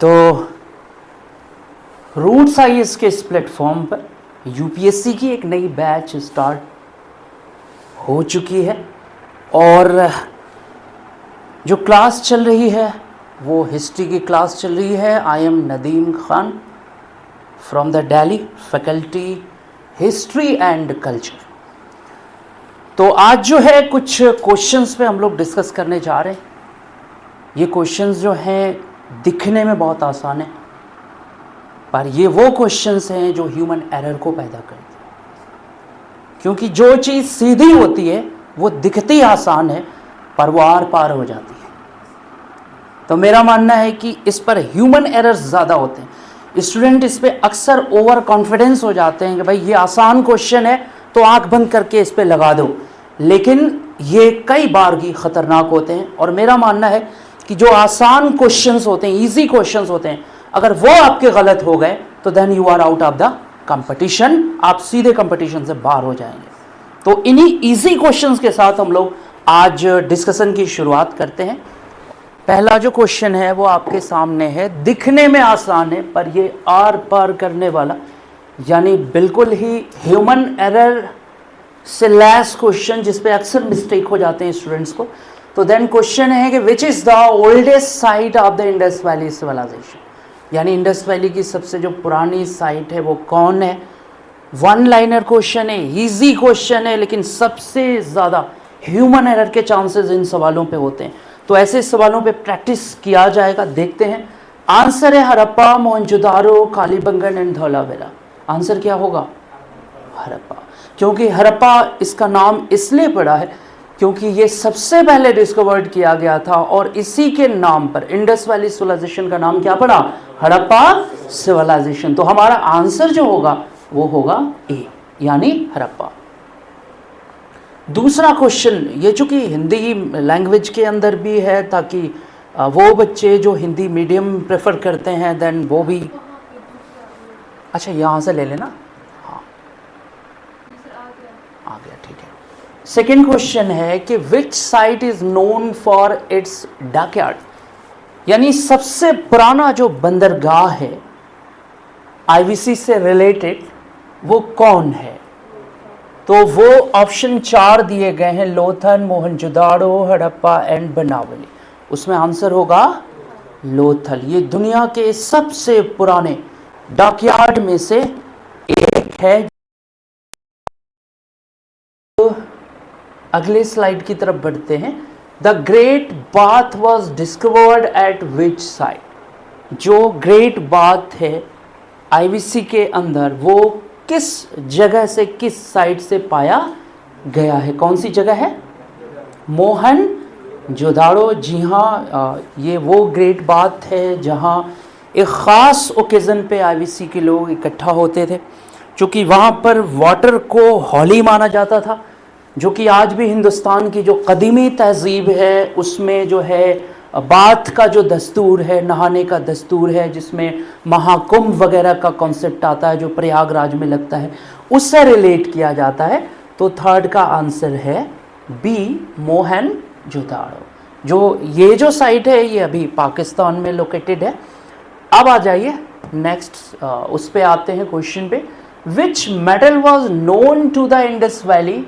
तो roots IAS के इस प्लेटफॉर्म पर यूपीएससी की एक नई बैच स्टार्ट हो चुकी है और जो क्लास चल रही है वो हिस्ट्री की क्लास चल रही है। I am Nadeem Khan from the Delhi faculty history and culture. तो आज जो है कुछ क्वेश्चंस पे हम लोग डिस्कस करने जा रहे हैं। ये क्वेश्चंस जो हैं दिखने में बहुत आसान है, पर ये वो क्वेश्चंस हैं जो ह्यूमन एरर को पैदा करते हैं, क्योंकि जो चीज़ सीधी होती है वो दिखती आसान है पर वो आर पार हो जाती है। तो मेरा मानना है कि इस पर ह्यूमन एरर्स ज़्यादा होते हैं। स्टूडेंट इस पर अक्सर ओवर कॉन्फिडेंस हो जाते हैं कि भाई ये आसान क्वेश्चन है तो आंख बंद करके इस पर लगा दो, लेकिन ये कई बार ही ख़तरनाक होते हैं। और मेरा मानना है कि जो आसान क्वेश्चंस होते हैं, इजी क्वेश्चंस होते हैं, अगर वो आपके गलत हो गए तो then you are out of the competition, आप सीधे कंपटीशन से बाहर हो जाएंगे। तो इन्हीं इजी क्वेश्चंस के साथ हम लोग आज डिस्कशन की शुरुआत करते हैं। पहला जो क्वेश्चन है वो आपके सामने है, दिखने में आसान है पर ये आर पार करने वाला, यानी बिल्कुल ही ह्यूमन एरर से लैस क्वेश्चन जिस पे अक्सर मिस्टेक हो जाते हैं स्टूडेंट्स को। तो देन क्वेश्चन है कि which is the oldest site of the Indus valley civilization, यानी इंडस वैली की सबसे जो पुरानी साइट है वो कौन है। वन लाइनर क्वेश्चन है, इजी क्वेश्चन है, लेकिन सबसे ज़्यादा ह्यूमन एरर के चांसेस इन सवालों पे होते हैं। तो ऐसे सवालों पे प्रैक्टिस किया जाएगा। देखते हैं। आंसर है हड़प्पा, मोहनजोदारो, कालीबंगन एंड धौलावीरा। आंसर क्या होगा? हड़प्पा। क्योंकि हड़प्पा इसका नाम इसलिए पड़ा है क्योंकि ये सबसे पहले डिस्कवर्ड किया गया था और इसी के नाम पर इंडस वैली सिविलाइजेशन का नाम क्या पड़ा? हड़प्पा सिविलाइजेशन। तो हमारा आंसर जो होगा वो होगा ए, यानी हड़प्पा। दूसरा क्वेश्चन, ये चूंकि हिंदी लैंग्वेज के अंदर भी है ताकि वो बच्चे जो हिंदी मीडियम प्रेफर करते हैं देन वो भी, अच्छा यहाँ से ले लेना। हाँ आ गया, ठीक है। सेकेंड क्वेश्चन है कि विच site is known for its dockyard, यानी सबसे पुराना जो बंदरगाह है आईवीसी से रिलेटेड वो कौन है। तो वो ऑप्शन 4 दिए गए हैं, लोथल, मोहनजोदाड़ो, हड़प्पा एंड बनावली। उसमें आंसर होगा लोथल। ये दुनिया के सबसे पुराने डॉकयार्ड में से एक है। तो अगले स्लाइड की तरफ बढ़ते हैं। The great bath was discovered eight which site, जो ग्रेट बाथ है आईवीसी के अंदर वो किस जगह से, किस साइट से पाया गया है। कौन सी जगह है? मोहनजोदाड़ो। जी हाँ, ये वो ग्रेट बाथ है जहाँ एक ख़ास ओकेज़न पे आईवीसी के लोग इकट्ठा होते थे, क्योंकि वहाँ पर वाटर को हॉली माना जाता था, जो कि आज भी हिंदुस्तान की जो कदीमी तहजीब है उसमें जो है बाथ का जो दस्तूर है, नहाने का दस्तूर है, जिसमें महाकुंभ वगैरह का कॉन्सेप्ट आता है जो प्रयागराज में लगता है, उससे रिलेट किया जाता है। तो थर्ड का आंसर है बी, मोहनजोदाड़ो। जो ये जो साइट है ये अभी पाकिस्तान में लोकेटेड है। अब आ जाइए नेक्स्ट, उस पे आते हैं क्वेश्चन पे। Which metal was known to the Indus valley?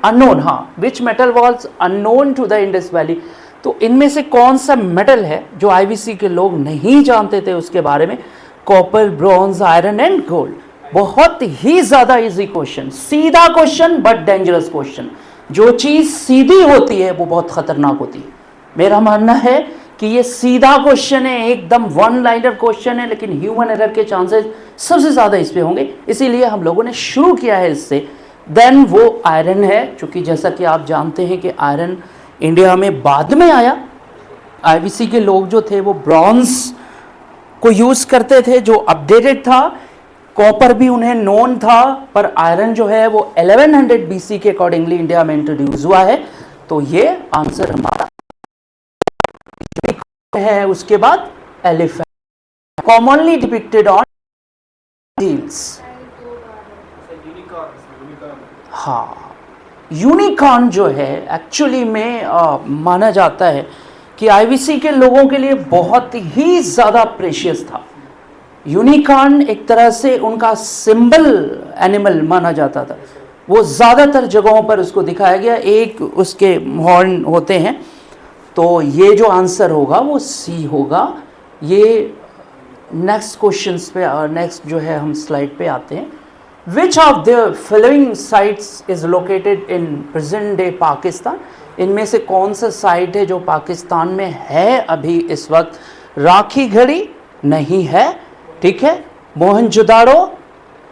Unknown, हाँ, which metal was unknown to the Indus valley. तो इनमें से कौन सा मेटल है जो आईवीसी के लोग नहीं जानते थे उसके बारे में? Copper, bronze, iron and gold. बहुत ही ज्यादा इजी क्वेश्चन, सीधा क्वेश्चन बट डेंजरस क्वेश्चन। जो चीज सीधी होती है वो बहुत खतरनाक होती है। मेरा मानना है कि ये सीधा क्वेश्चन है, एकदम वन लाइनर क्वेश्चन है, लेकिन ह्यूमन एरर के चांसेस सबसे ज्यादा इस पे होंगे, इसीलिए हम लोगों ने शुरू किया है इससे। देन वो आयरन है, क्योंकि जैसा कि आप जानते हैं कि आयरन इंडिया में बाद में आया। आईवीसी के लोग जो थे वो ब्रॉन्ज को यूज़ करते थे जो अपडेटेड था। कॉपर भी उन्हें नोन था, पर आयरन जो है वो 1100 बीसी के अकॉर्डिंगली इंडिया में इंट्रोड्यूस हुआ है। तो ये आंसर हमारा है। उसके बाद elephant, commonly depicted on deals. हाँ, यूनिकॉर्न जो है एक्चुअली में माना जाता है कि आईवीसी के लोगों के लिए बहुत ही ज़्यादा प्रेशियस था। यूनिकॉर्न एक तरह से उनका सिंबल एनिमल माना जाता था। वो ज़्यादातर जगहों पर उसको दिखाया गया, एक उसके हॉर्न होते हैं। तो ये जो आंसर होगा वो सी होगा। ये नेक्स्ट क्वेश्चंस पे, नेक्स्ट जो है हम स्लाइड पे आते हैं। विच of the following sites is located in present day Pakistan? इनमें से कौन सा साइट है जो पाकिस्तान में है अभी इस वक्त? राखी घड़ी नहीं है, ठीक है।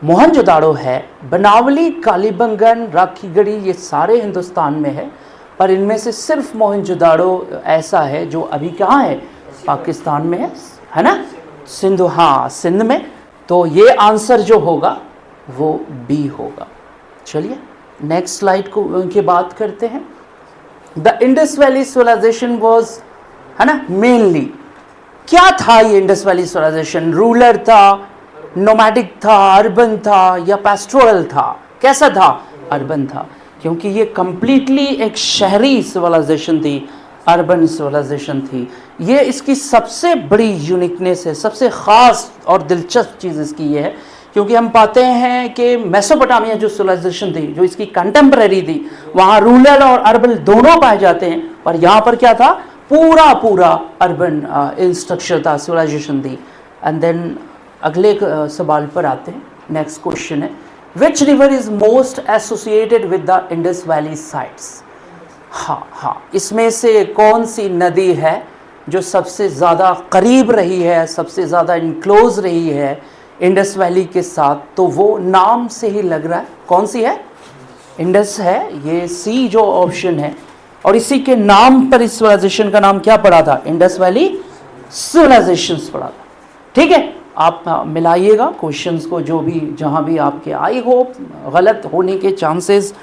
मोहनजोदाड़ो है। बनावली, कालीबंगन, राखी गढ़ी ये सारे हिंदुस्तान में है, पर इनमें से सिर्फ मोहनजोदाड़ो ऐसा है जो अभी कहाँ है? पाकिस्तान में है ना, सिंधु, हाँ सिंध में। तो ये आंसर जो होगा वो बी होगा। चलिए नेक्स्ट स्लाइड को उनकी बात करते हैं। The Indus valley civilization was, है ना, मेनली क्या था ये इंडस वैली सिविलाइजेशन? रूरल था, नोमैडिक था, अर्बन था या पैस्टोरल था? कैसा था? अर्बन था, क्योंकि ये कंप्लीटली एक शहरी सिविलाइजेशन थी, अर्बन सिविलाइजेशन थी। ये इसकी सबसे बड़ी यूनिकनेस है, सबसे ख़ास और दिलचस्प चीज़ इसकी ये है, क्योंकि हम पाते हैं कि मेसोपोटामिया जो सिविलाइजेशन थी, जो इसकी कंटेम्प्रेरी थी, वहाँ रूरल और अर्बन दोनों पाए जाते हैं, पर यहाँ पर क्या था? पूरा अर्बन स्ट्रक्चर था, सिविलाइजेशन थी। एंड देन अगले सवाल पर आते हैं। नेक्स्ट क्वेश्चन है, which river is most associated with the Indus valley sites? हाँ, इसमें से कौन सी नदी है जो सबसे ज़्यादा करीब रही है, सबसे ज़्यादा इनक्लोज रही है इंडस वैली के साथ? तो वो नाम से ही लग रहा है, कौन सी है? इंडस है। ये सी जो ऑप्शन है, और इसी के नाम पर इस सिविलाइजेशन का नाम क्या पड़ा था? इंडस वैली सिविलाइजेशन पड़ा था। ठीक है, आप मिलाइएगा क्वेश्चंस को, जो भी जहां भी आपके, आई होप गलत होने के चांसेस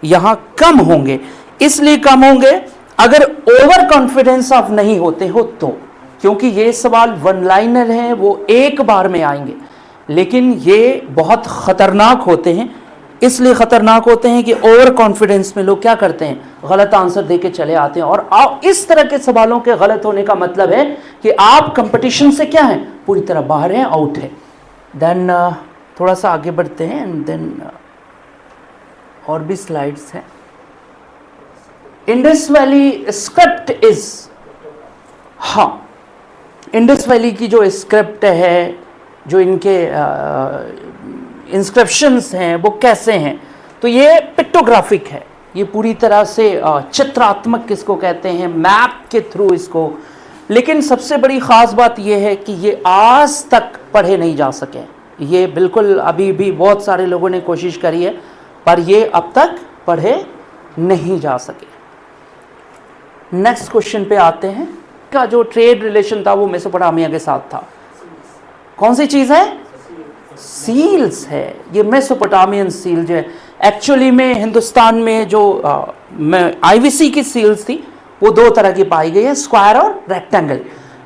यहां कम होंगे। इसलिए कम होंगे अगर ओवर कॉन्फिडेंस आप नहीं होते हो तो, क्योंकि ये सवाल वन लाइनर हैं, वो एक बार में आएंगे, लेकिन ये बहुत ख़तरनाक होते हैं। इसलिए ख़तरनाक होते हैं कि ओवर कॉन्फिडेंस में लोग क्या करते हैं? गलत आंसर देके चले आते हैं। और आप इस तरह के सवालों के गलत होने का मतलब है कि आप कंपटीशन से क्या है? पूरी तरह बाहर हैं, आउट है। देन थोड़ा सा आगे बढ़ते हैं, एंड देन और भी स्लाइड्स हैं। इंडस वैली स्क्रिप्ट इज, हाँ, इंडस वैली की जो स्क्रिप्ट है, जो इनके इंस्क्रिप्शंस हैं, वो कैसे हैं? तो ये पिक्टोग्राफिक है, ये पूरी तरह से चित्रात्मक किसको कहते हैं, मैप के थ्रू इसको। लेकिन सबसे बड़ी ख़ास बात ये है कि ये आज तक पढ़े नहीं जा सके। ये बिल्कुल अभी भी बहुत सारे लोगों ने कोशिश करी है, पर ये अब तक पढ़े नहीं जा सके। नेक्स्ट क्वेश्चन पे आते हैं। का जो ट्रेड रिलेशन था वो मेसोपोटामिया के साथ था। कौन सी चीज़ है? सील्स है। ये मेसोपोटामियन सील जो है, एक्चुअली में हिंदुस्तान में जो आईवीसी की सील्स थी वो दो तरह की पाई गई है, स्क्वायर और रेक्टेंगल।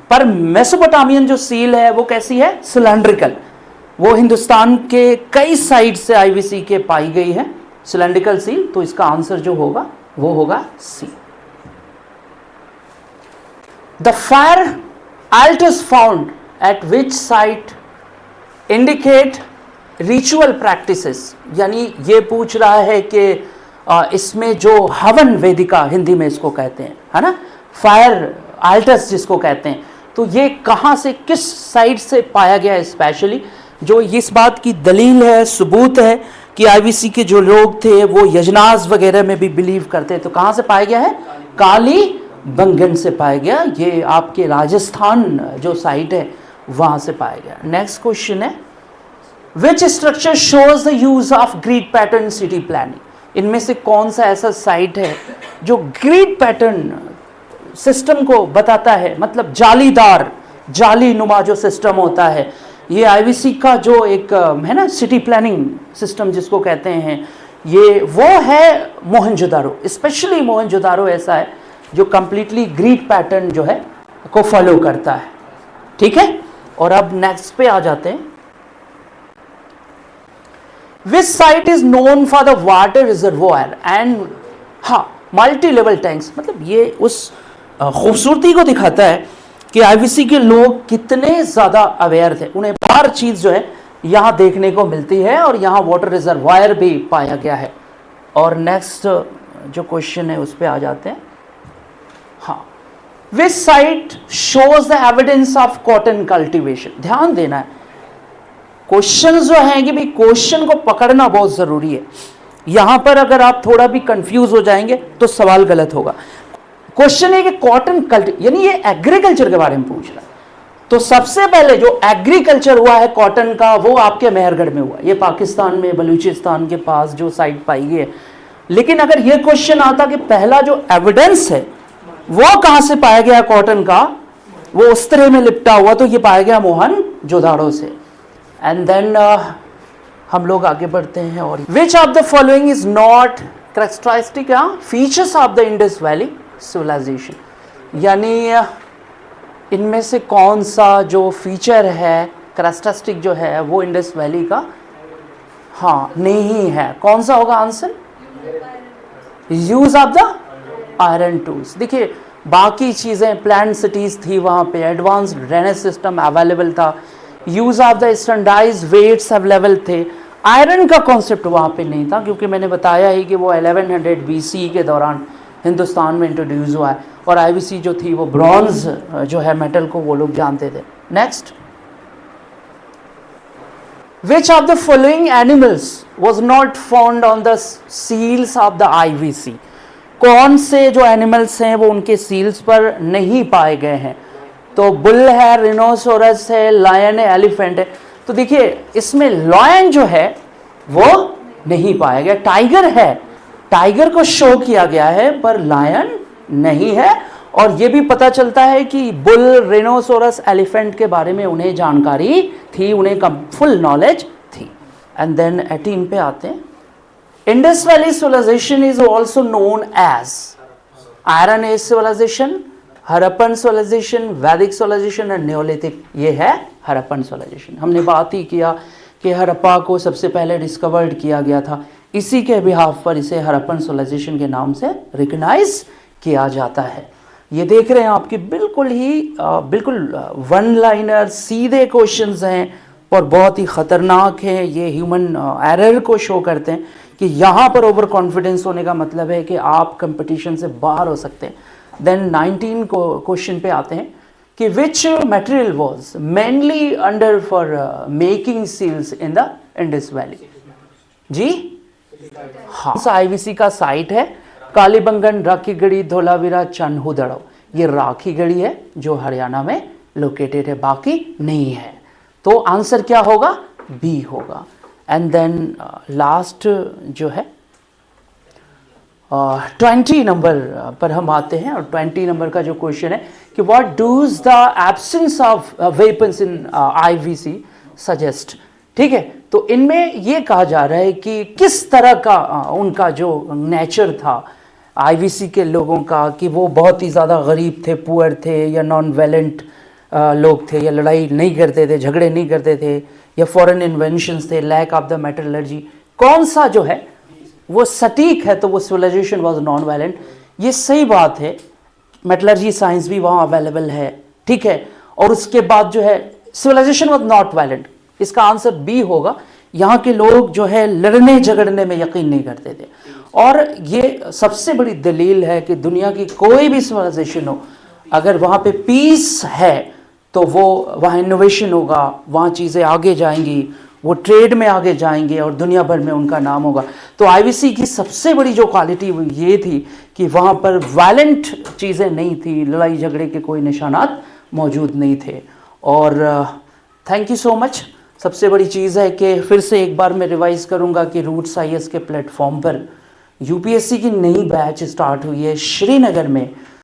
पर मेसोपोटामियन जो सील है वो कैसी है? सिलेंड्रिकल। वो हिंदुस्तान के कई साइड से आईवीसी के पाई गई है सिलेंड्रिकल सील। तो इसका आंसर जो होगा वो होगा C. The fire altars found at which site indicate ritual practices. यानी ये पूछ रहा है कि इसमें जो हवन वेदिका हिंदी में इसको कहते हैं, है ना, फायर altars जिसको कहते हैं, तो ये कहाँ से, किस साइड से पाया गया है स्पेशली? जो इस बात की दलील है, सबूत है कि आईवीसी के जो लोग थे वो यजनाज वगैरह में भी बिलीव करते हैं। तो कहाँ से पाया गया है? कालीबंगन से पाया गया। ये आपके राजस्थान जो साइट है वहाँ से पाया गया। नेक्स्ट क्वेश्चन है, which structure shows the use of grid pattern city planning? इनमें से कौन सा ऐसा साइट है जो ग्रिड पैटर्न सिस्टम को बताता है? मतलब जालीदार, जाली नुमा जो सिस्टम होता है, ये आईवीसी का जो एक है ना सिटी प्लानिंग सिस्टम जिसको कहते हैं, ये वो है मोहनजोदारो। स्पेशली मोहनजोदारो ऐसा है जो कंप्लीटली ग्रिड पैटर्न जो है को फॉलो करता है। ठीक है, और अब नेक्स्ट पे आ जाते हैं। विच site is known for the water reservoir and, हाँ, मल्टी लेवल टैंक्स। मतलब ये उस खूबसूरती को दिखाता है कि आईवीसी के लोग कितने ज़्यादा अवेयर थे। उन्हें हर चीज़ जो है यहाँ देखने को मिलती है और यहाँ वाटर रिजर्वायर भी पाया गया है। और नेक्स्ट जो क्वेश्चन है उस पर आ जाते हैं। हाँ, विच site shows the evidence of cotton cultivation. ध्यान देना है, क्वेश्चन जो है कि भाई क्वेश्चन को पकड़ना बहुत ज़रूरी है। यहाँ पर अगर आप थोड़ा भी कंफ्यूज हो जाएंगे तो सवाल गलत होगा। क्वेश्चन है कि कॉटन कल्टी यानी ये एग्रीकल्चर के बारे में पूछ रहा है। तो सबसे पहले जो एग्रीकल्चर हुआ है कॉटन का वो आपके मेहरगढ़ में हुआ। ये पाकिस्तान में बलूचिस्तान के पास जो साइट पाई गई है। लेकिन अगर ये क्वेश्चन आता कि पहला जो एविडेंस है वो कहां से पाया गया कॉटन का, वो उस तरह में लिपटा हुआ, तो ये पाया गया मोहनजोदाड़ो से। एंड देन हम लोग आगे बढ़ते हैं। और which of the following is not characteristic features of the Indus valley civilization. यानी इनमें से कौन सा जो फीचर है कैरेक्टरिस्टिक जो है वो इंडस वैली का नहीं है। कौन सा होगा answer? Use of the iron tools. देखिए बाकी चीज़ें प्लान सिटीज़ थी, वहाँ पे एडवांस ड्रेनेज सिस्टम अवेलेबल था, use of the standardized weights available थे। आयरन का कॉन्सेप्ट वहाँ पे नहीं था क्योंकि मैंने बताया ही कि वो 1100 BC के दौरान हिंदुस्तान में इंट्रोड्यूस हुआ है। और आईवीसी जो थी वो ब्रॉन्ज जो है मेटल को वो लोग जानते थे। Next, which of the following animals was not found on the seals of the IVC. कौन से जो एनिमल्स हैं वो उनके सील्स पर नहीं पाए गए हैं? तो बुल है, रिनोसोरस है, लायन है, एलिफेंट है। तो देखिए इसमें लायन जो है वो नहीं पाया गया। टाइगर है, टाइगर को शो किया गया है पर लायन नहीं है। और ये भी पता चलता है कि बुल, रिनोसोरस, एलिफेंट के बारे में उन्हें जानकारी थी, उन्हें फुल नॉलेज थी। एंड देन 18 पे आते हैं। Indus valley civilization is also known as iron age civilization, Harappan civilization, Vedic civilization and neolithic. ये है हड़प्पन सिविलाइजेशन। हमने बात ही किया कि हड़प्पा को सबसे पहले डिस्कवर्ड किया गया था, इसी के बिहाफ पर इसे हड़प्पन सिविलाइजेशन के नाम से रिकग्नाइज किया जाता है। ये देख रहे हैं आपकी बिल्कुल वन लाइनर सीधे क्वेश्चंस हैं और बहुत ही ख़तरनाक है। ये ह्यूमन एरर को शो करते हैं कि यहाँ पर ओवर कॉन्फिडेंस होने का मतलब है कि आप कंपटीशन से बाहर हो सकते हैं। देन 19 को क्वेश्चन पे आते हैं कि which material was mainly under for making seals in the Indus valley. जी हाँ, आईवीसी का साइट है कालीबंगन, राखीगढ़ी, धोलावीरा, चन्हूदड़ो। ये राखीगढ़ी है जो हरियाणा में लोकेटेड है, बाकी नहीं है। तो आंसर क्या होगा? बी होगा। एंड देन लास्ट जो है 20 नंबर पर हम आते हैं। और 20 नंबर का जो क्वेश्चन है कि what does the absence of weapons in IVC suggest. ठीक है, तो इनमें ये कहा जा रहा है कि किस तरह का उनका जो नेचर था आईवीसी के लोगों का, कि वो बहुत ही ज़्यादा गरीब थे, पुअर थे, या नॉन वायलेंट लोग थे, या लड़ाई नहीं करते थे, झगड़े नहीं करते थे, या फॉरेन इन्वेंशंस थे, लैक ऑफ द मेटलर्जी। कौन सा जो है वो सटीक है? तो वो सिविलाइजेशन वाज नॉन वायलेंट। ये सही बात है, मेटलर्जी साइंस भी वहाँ अवेलेबल है, ठीक है। और उसके बाद जो है सिविलाइजेशन वाज नॉट वायलेंट। इसका आंसर बी होगा। यहाँ के लोग जो है लड़ने झगड़ने में यकीन नहीं करते थे। और ये सबसे बड़ी दलील है कि दुनिया की कोई भी सिविलाइजेशन हो, अगर वहाँ पे पीस है तो वो वहाँ इनोवेशन होगा, वहाँ चीज़ें आगे जाएंगी, वो ट्रेड में आगे जाएंगे और दुनिया भर में उनका नाम होगा। तो आईवीसी की सबसे बड़ी जो क्वालिटी वो ये थी कि वहाँ पर वायलेंट चीज़ें नहीं थी, लड़ाई झगड़े के कोई निशानात मौजूद नहीं थे। और थैंक यू सो मच। सबसे बड़ी चीज़ है कि फिर से एक बार मैं रिवाइज़ करूँगा कि रूट्स आईएएस के प्लेटफॉर्म पर यूपीएससी की नई बैच स्टार्ट हुई है श्रीनगर में।